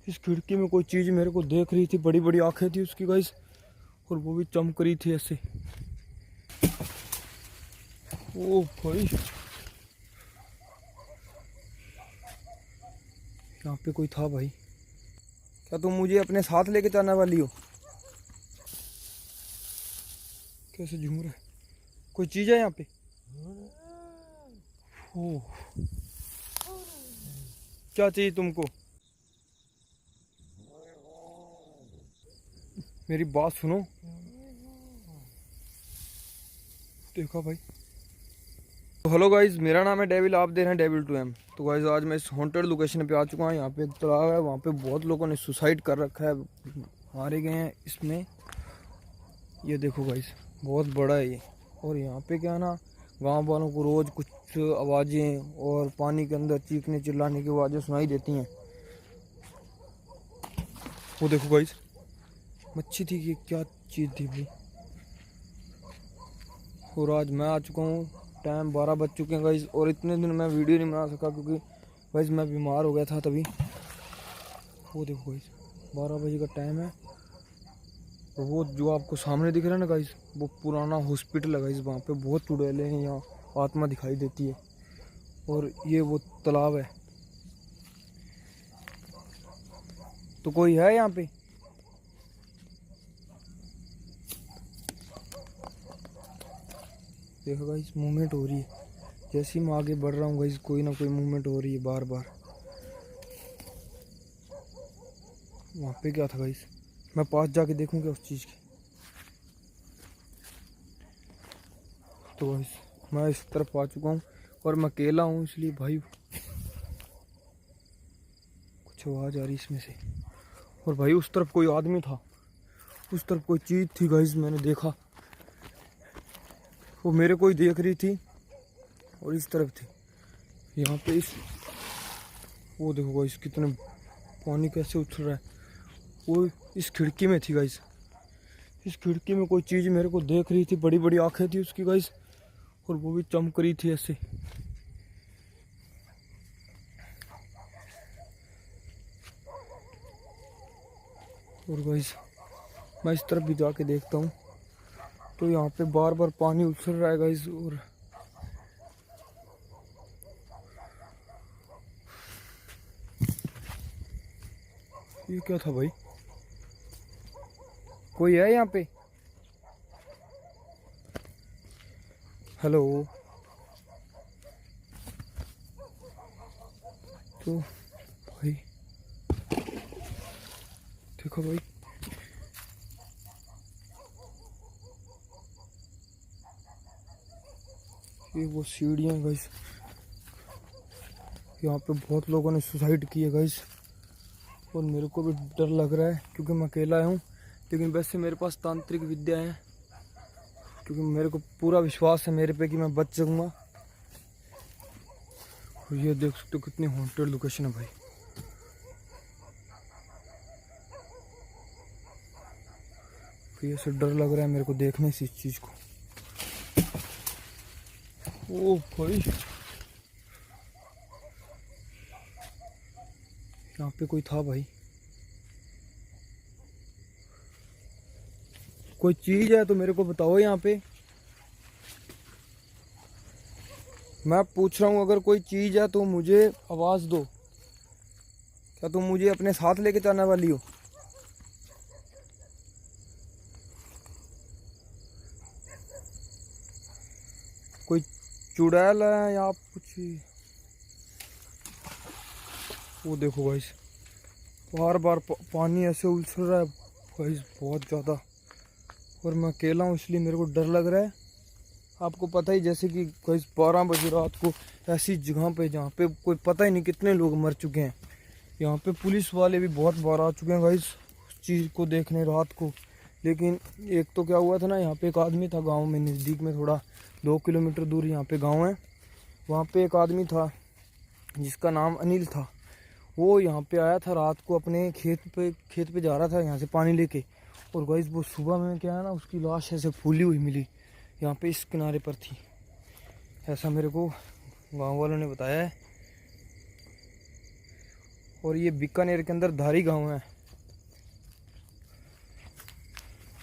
इस खिड़की में कोई चीज़ मेरे को देख रही थी, बड़ी बड़ी आंखें थी उसकी गाइस, और वो भी चमक रही थी ऐसे। ओ भाई, यहाँ पे कोई था भाई। क्या तुम मुझे अपने साथ लेके जाने वाली हो? कैसे झूम रहा है? कोई चीज़ है यहाँ पे? ओ, क्या चाहिए तुमको? मेरी बात सुनो। देखा भाई। तो हेलो गाइज, मेरा नाम है डेविल, आप दे रहे हैं डेविल टू एम। तो गाइज आज मैं इस हॉन्टेड लोकेशन पे आ चुका हूँ। यहाँ पे एक तालाब है, वहाँ पे बहुत लोगों ने सुसाइड कर रखा है, मारे गए हैं इसमें। ये देखो गाइज, बहुत बड़ा है ये। और यहाँ पे क्या है ना, गांव वालों को रोज कुछ आवाज़ें और पानी के अंदर चीखने चिल्लाने की आवाज़ें सुनाई देती हैं। वो देखो गाइज, मच्छी थी कि क्या चीज़ थी भाई। और आज मैं आ चुका हूँ, टाइम 12 बज चुके हैं गाइज। और इतने दिन मैं वीडियो नहीं बना सका क्योंकि गाइज मैं बीमार हो गया था तभी। वो देखो गाइज, 12 बजे का टाइम है। और वो जो आपको सामने दिख रहा है ना गाइज, वो पुराना हॉस्पिटल है गाइज। वहाँ पे बहुत चुड़ैले हैं, यहाँ आत्मा दिखाई देती है। और ये वो तालाब है। तो कोई है यहाँ पे? देखो गाइज, मूवमेंट हो रही है। जैसे ही मैं आगे बढ़ रहा हूँ गाइज, कोई ना कोई मूवमेंट हो रही है बार बार। वहाँ पे क्या था गाइज? मैं पास जाके देखूँ क्या उस चीज़ की? तो गाइज मैं इस तरफ आ चुका हूँ और मैं अकेला हूँ, इसलिए भाई कुछ आवाज़ आ रही इसमें से। और भाई उस तरफ कोई आदमी था, उस तरफ कोई चीज़ थी गाइज, मैंने देखा। वो मेरे को ही देख रही थी और इस तरफ थी। यहाँ पे इस वो देखो गाइस, कितने पानी कैसे उछल रहा है। वो इस खिड़की में थी गाइस, इस खिड़की में कोई चीज़ मेरे को देख रही थी, बड़ी बड़ी आंखें थी उसकी गाइस, और वो भी चमक रही थी ऐसे। और गाइस मैं इस तरफ भी जाके देखता हूँ तो यहाँ पे बार बार पानी उछल रहा है गाइस। और ये क्या था भाई? कोई है यहाँ पे? हेलो। तो भाई देखो भाई, ये वो सीढ़ियाँ गाइस, यहाँ पे बहुत लोगों ने सुसाइड की है गाइस। और मेरे को भी डर लग रहा है क्योंकि मैं अकेला हूँ, लेकिन वैसे मेरे पास तांत्रिक विद्या है, क्योंकि मेरे को पूरा विश्वास है मेरे पे कि मैं बच जाऊँगा। और ये देख सकते हो कितनी हॉन्टेड लोकेशन है भाई। फिर ऐसे डर लग रहा है मेरे को देखने से इस चीज़ को। ओ भाई, यहाँ पे कोई था भाई। कोई चीज़ है तो मेरे को बताओ यहाँ पे। मैं पूछ रहा हूँ, अगर कोई चीज़ है तो मुझे आवाज़ दो। क्या तुम मुझे अपने साथ लेके जाने वाली हो? कोई चुड़ैल है या कुछ? वो देखो गाइस, बार बार पानी ऐसे उछल रहा है गाइस, बहुत ज़्यादा। और मैं अकेला हूँ इसलिए मेरे को डर लग रहा है। आपको पता ही, जैसे कि गाइस 12 बजे रात को ऐसी जगह पे जहाँ पे कोई पता ही नहीं कितने लोग मर चुके हैं। यहाँ पे पुलिस वाले भी बहुत बार आ चुके हैं गाइस उस चीज़ को देखने रात को। लेकिन एक तो क्या हुआ था ना, यहाँ पे एक आदमी था गांव में, नज़दीक में, थोड़ा 2 किलोमीटर दूर यहाँ पे गांव है। वहाँ पे एक आदमी था जिसका नाम अनिल था। वो यहाँ पे आया था रात को, अपने खेत पे जा रहा था यहाँ से पानी लेके। और गाइस वो सुबह में क्या है ना, उसकी लाश ऐसे फूली हुई मिली, यहाँ पे इस किनारे पर थी। ऐसा मेरे को गाँव वालों ने बताया है। और ये बीकानेर के अंदर धारी गांव है।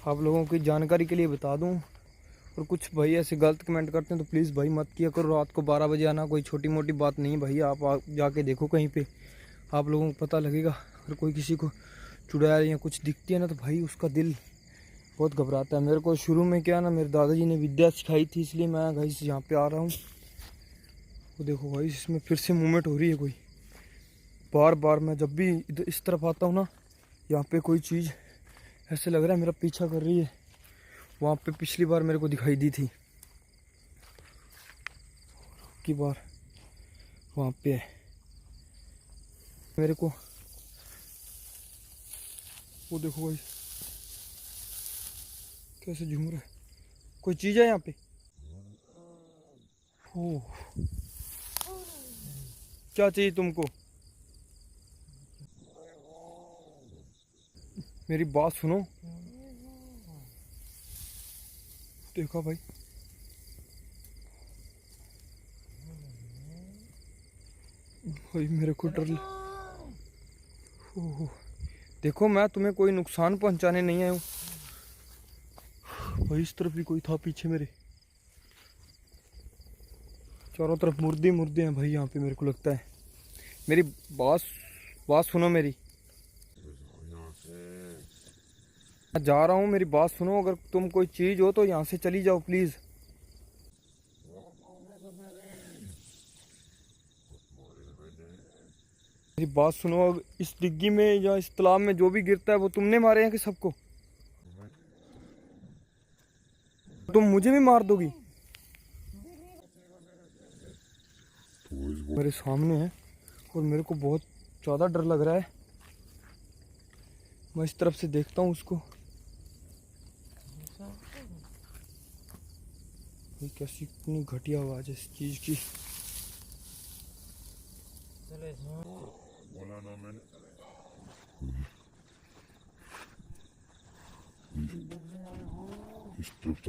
आप लोगों की जानकारी के लिए बता दूं, और कुछ भाई ऐसे गलत कमेंट करते हैं तो प्लीज़ भाई मत किया करो। रात को 12 बजे आना कोई छोटी मोटी बात नहीं भाई। आप जाके देखो कहीं पे, आप लोगों को पता लगेगा। अगर कोई किसी को चुड़ैल या कुछ दिखती है ना तो भाई उसका दिल बहुत घबराता है। मेरे को शुरू में क्या ना, मेरे दादाजी ने विद्या सिखाई थी, इसलिए मैं भाई यहाँ पे आ रहा हूँ। वो देखो भाई इसमें फिर से मूवमेंट हो रही है कोई। बार बार मैं जब भी इधर इस तरफ आता हूँ ना, यहाँ पे कोई चीज़ ऐसे लग रहा है मेरा पीछा कर रही है। वहाँ पे पिछली बार मेरे को दिखाई दी थी, की बार वहाँ पे है मेरे को। वो देखो भाई कैसे झूम रहा है। कोई चीज़ है यहाँ पे। ओह, क्या चाहिए तुमको? मेरी बात सुनो। देखा भाई, भाई मेरे को डर ओह, देखो मैं तुम्हें कोई नुकसान पहुंचाने नहीं आया हूँ भाई। इस तरफ भी कोई था पीछे मेरे, चारों तरफ मुर्दे मुर्दे हैं भाई यहाँ पे। मेरे को लगता है, मेरी बात सुनो मेरी। मैं जा रहा हूँ, मेरी बात सुनो। अगर तुम कोई चीज हो तो यहाँ से चली जाओ प्लीज। मेरी बात सुनो। अब इस डिग्गी में या इस तालाब में जो भी गिरता है वो तुमने मारे हैं कि सबको? तुम मुझे भी मार दोगी? मेरे सामने है और मेरे को बहुत ज़्यादा डर लग रहा है। मैं इस तरफ से देखता हूँ उसको। ये कैसी इतनी घटिया आवाज है इस चीज की।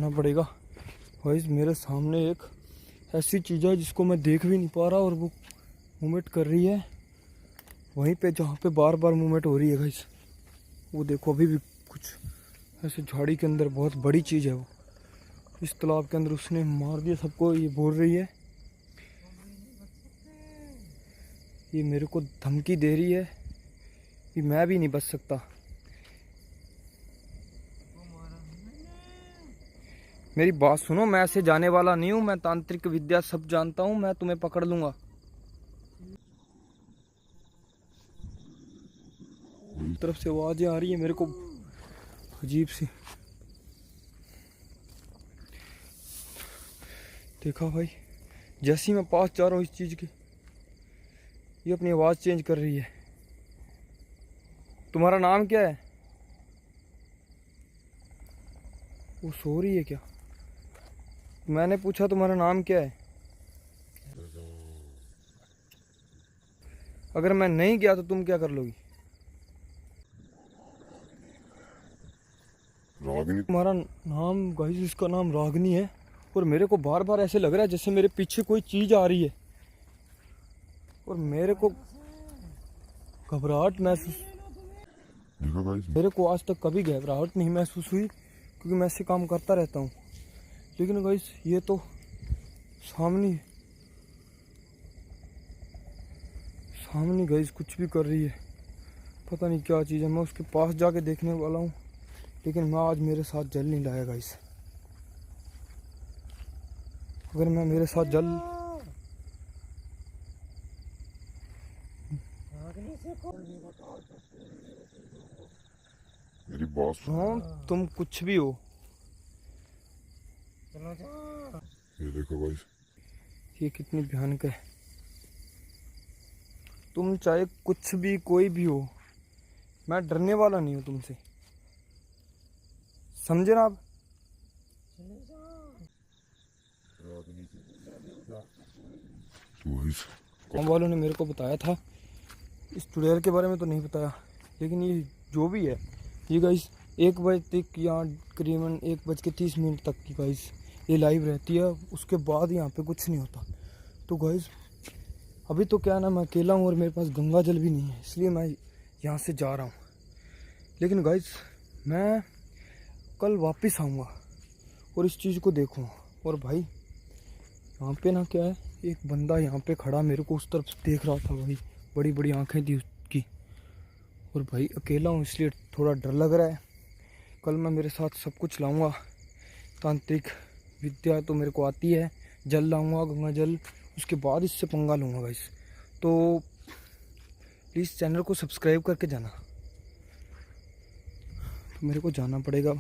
ना पड़ेगा भाई। मेरे सामने एक ऐसी चीज़ है जिसको मैं देख भी नहीं पा रहा और वो मूवमेंट कर रही है वहीं पे जहाँ पे बार बार मूवमेंट हो रही है गाइस। वो देखो अभी भी कुछ ऐसे झाड़ी के अंदर बहुत बड़ी चीज़ है वो। इस तालाब के अंदर उसने मार दिया सबको, ये बोल रही है। ये मेरे को धमकी दे रही है कि मैं भी नहीं बच सकता। मेरी बात सुनो, मैं ऐसे जाने वाला नहीं हूँ। मैं तांत्रिक विद्या सब जानता हूँ, मैं तुम्हें पकड़ लूंगा। तरफ से आवाजें आ रही है मेरे को अजीब सी। देखा भाई, जैसे ही मैं पास जा रहा हूँ इस चीज के, ये अपनी आवाज चेंज कर रही है। तुम्हारा नाम क्या है? वो सो रही है क्या? मैंने पूछा तुम्हारा नाम क्या है? अगर मैं नहीं गया तो तुम क्या कर लोगी? रागिनी। तुम्हारा नाम गाइस, इसका नाम रागिनी है। और मेरे को बार बार ऐसे लग रहा है जैसे मेरे पीछे कोई चीज आ रही है और मेरे को घबराहट महसूस। मेरे को आज तक कभी घबराहट नहीं महसूस हुई क्योंकि मैं ऐसे काम करता रहता हूँ। लेकिन गाइस ये तो सामने गाइस कुछ भी कर रही है, पता नहीं क्या चीज़ है। मैं उसके पास जाके देखने वाला हूँ, लेकिन मैं आज मेरे साथ जल नहीं लाया गाइस। अगर मैं मेरे साथ जल मेरी बात हाँ, तुम कुछ भी हो। ये देखो गाइस, ये कितनी भयानक है। तुम चाहे कुछ भी कोई भी हो, मैं डरने वाला नहीं हूँ तुमसे, समझे ना आप? गाँव वालों ने मेरे को बताया था, इस चुड़ैल के बारे में तो नहीं बताया। लेकिन ये जो भी है, ये गाइस 1 बजे तक या करीबन 1:30 तक की गाइस ये लाइव रहती है। उसके बाद यहाँ पे कुछ नहीं होता। तो गाइस अभी तो क्या है ना, मैं अकेला हूँ और मेरे पास गंगा जल भी नहीं है, इसलिए मैं यहाँ से जा रहा हूँ। लेकिन गाइस मैं कल वापस आऊँगा और इस चीज़ को देखूँगा। और भाई यहाँ पे ना क्या है, एक बंदा यहाँ पे खड़ा मेरे को उस तरफ से देख रहा था भाई, बड़ी बड़ी आंखें थी उसकी। और भाई अकेला हूँ इसलिए थोड़ा डर लग रहा है। कल मैं मेरे साथ सब कुछ लाऊंगा, तांत्रिक विद्या तो मेरे को आती है, जल लाऊंगा गंगा जल, उसके बाद इससे पंगा लूँगा गाइस। तो प्लीज़ चैनल को सब्सक्राइब करके जाना। तो मेरे को जाना पड़ेगा।